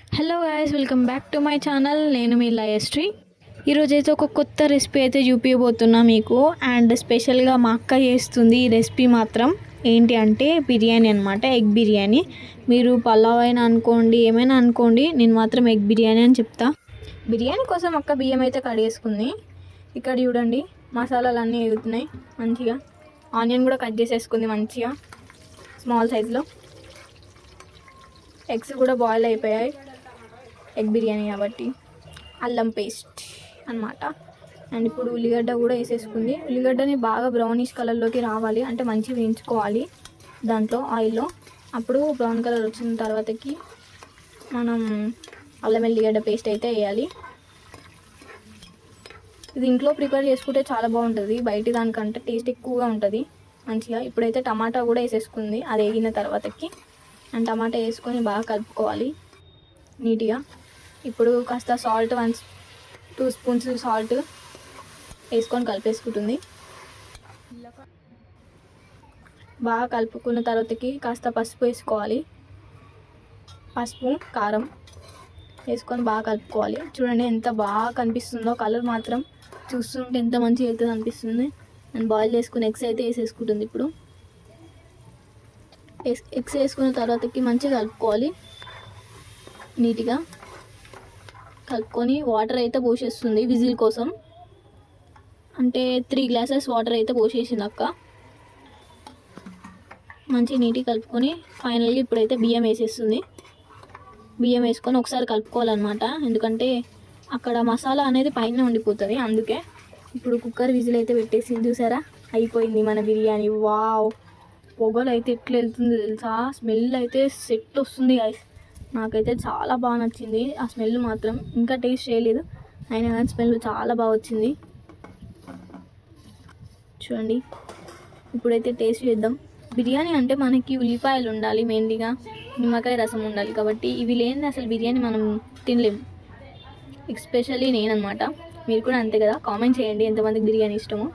Hello guys, welcome back to my channel. నేను మీ లయశ్రీ. ఈరోజు అయితే ఒక కొత్త రెసిపీ అయితే చూపించబోతున్నా మీకు. అండ్ స్పెషల్గా మా అక్క చేస్తుంది ఈ రెసిపీ మాత్రం. ఏంటి అంటే బిర్యానీ అనమాట, ఎగ్ బిర్యానీ. మీరు పలావ్ అయినా అనుకోండి, ఏమైనా అనుకోండి, నేను మాత్రం ఎగ్ బిర్యానీ అని చెప్తా. బిర్యానీ కోసం అక్క బియ్యం అయితే కడిగేసుకుంది. ఇక్కడ చూడండి, మసాలాలు అన్నీ ఎగుతున్నాయి మంచిగా. ఆనియన్ కూడా కట్ చేసేసుకుంది మంచిగా స్మాల్ సైజులో. ఎగ్స్ కూడా బాయిల్ అయిపోయాయి, ఎగ్ బిర్యానీ కాబట్టి. అల్లం పేస్ట్ అన్నమాట. అండ్ ఇప్పుడు ఉల్లిగడ్డ కూడా వేసేసుకుంది. ఉల్లిగడ్డని బాగా బ్రౌనిష్ కలర్లోకి రావాలి, అంటే మంచిగా వేయించుకోవాలి దాంట్లో ఆయిల్లో. అప్పుడు బ్రౌన్ కలర్ వచ్చిన తర్వాతకి మనం అల్లం ఎల్లిగడ్డ పేస్ట్ అయితే వేయాలి. ఇది ఇంట్లో ప్రిపేర్ చేసుకుంటే చాలా బాగుంటుంది, బయట దానికంటే టేస్ట్ ఎక్కువగా ఉంటుంది మంచిగా. ఇప్పుడైతే టమాటా కూడా వేసేసుకుంది అది వేగిన తర్వాతకి. అండ్ టమాటా వేసుకొని బాగా కలుపుకోవాలి నీట్గా. ఇప్పుడు కాస్త సాల్ట్ 2 స్పూన్స్ సాల్ట్ వేసుకొని కలిపేసుకుంటుంది. బాగా కలుపుకున్న తర్వాతకి కాస్త పసుపు వేసుకోవాలి. పసుపు, కారం వేసుకొని బాగా కలుపుకోవాలి. చూడండి ఎంత బాగా కనిపిస్తుందో, కలర్ మాత్రం చూస్తుంటే ఎంత మంచిగా అవుతుంది అనిపిస్తుంది. అండ్ బాయిల్ చేసుకుని ఎగ్స్ అయితే వేసేసుకుంటుంది. ఇప్పుడు ఎగ్స్ వేసుకున్న తర్వాతకి మంచిగా కలుపుకోవాలి నీట్గా. కలుపుకొని వాటర్ అయితే పోసేస్తుంది విజిల్ కోసం. అంటే 3 గ్లాసెస్ వాటర్ అయితే పోసేసింది అక్క. మంచిగా నీట్గా కలుపుకొని ఫైనల్గా ఇప్పుడైతే బియ్యం వేసేస్తుంది. బియ్యం వేసుకొని ఒకసారి కలుపుకోవాలన్నమాట, ఎందుకంటే అక్కడ మసాలా అనేది పైన ఉండిపోతుంది అందుకే. ఇప్పుడు కుక్కర్ విజిల్ అయితే పెట్టేసింది. చూసారా, అయిపోయింది మన బిర్యానీ. వావ్, పొగలు అయితే ఎట్లా వెళ్తుంది తెలుసా, స్మెల్ అయితే సెట్ వస్తుంది గైస్. నాకైతే చాలా బాగా నచ్చింది ఆ స్మెల్ మాత్రం. ఇంకా టేస్ట్ చేయలేదు, అయినా కానీ స్మెల్ చాలా బాగా వచ్చింది. చూడండి, ఇప్పుడైతే టేస్ట్ చేద్దాం. బిర్యానీ అంటే మనకి ఉల్లిపాయలు ఉండాలి మెయిన్లీగా, నిమ్మకాయ రసం ఉండాలి, కాబట్టి ఇవి లేని అసలు బిర్యానీ మనం తినలేము. ఎస్పెషల్లీ నేనన్నమాట. మీరు కూడా అంతే కదా, కామెంట్ చేయండి ఎంతమందికి బిర్యానీ ఇష్టమో.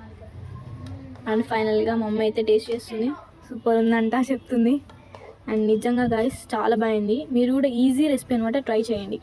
అండ్ ఫైనల్గా మా అమ్మ అయితే టేస్ట్ చేస్తుంది. సూపర్ ఉందంట చెప్తుంది. అండ్ నిజంగా గాయస్ చాలా బాగుంది. మీరు కూడా ఈజీ రెసిపీ అనమాట, ట్రై చేయండి.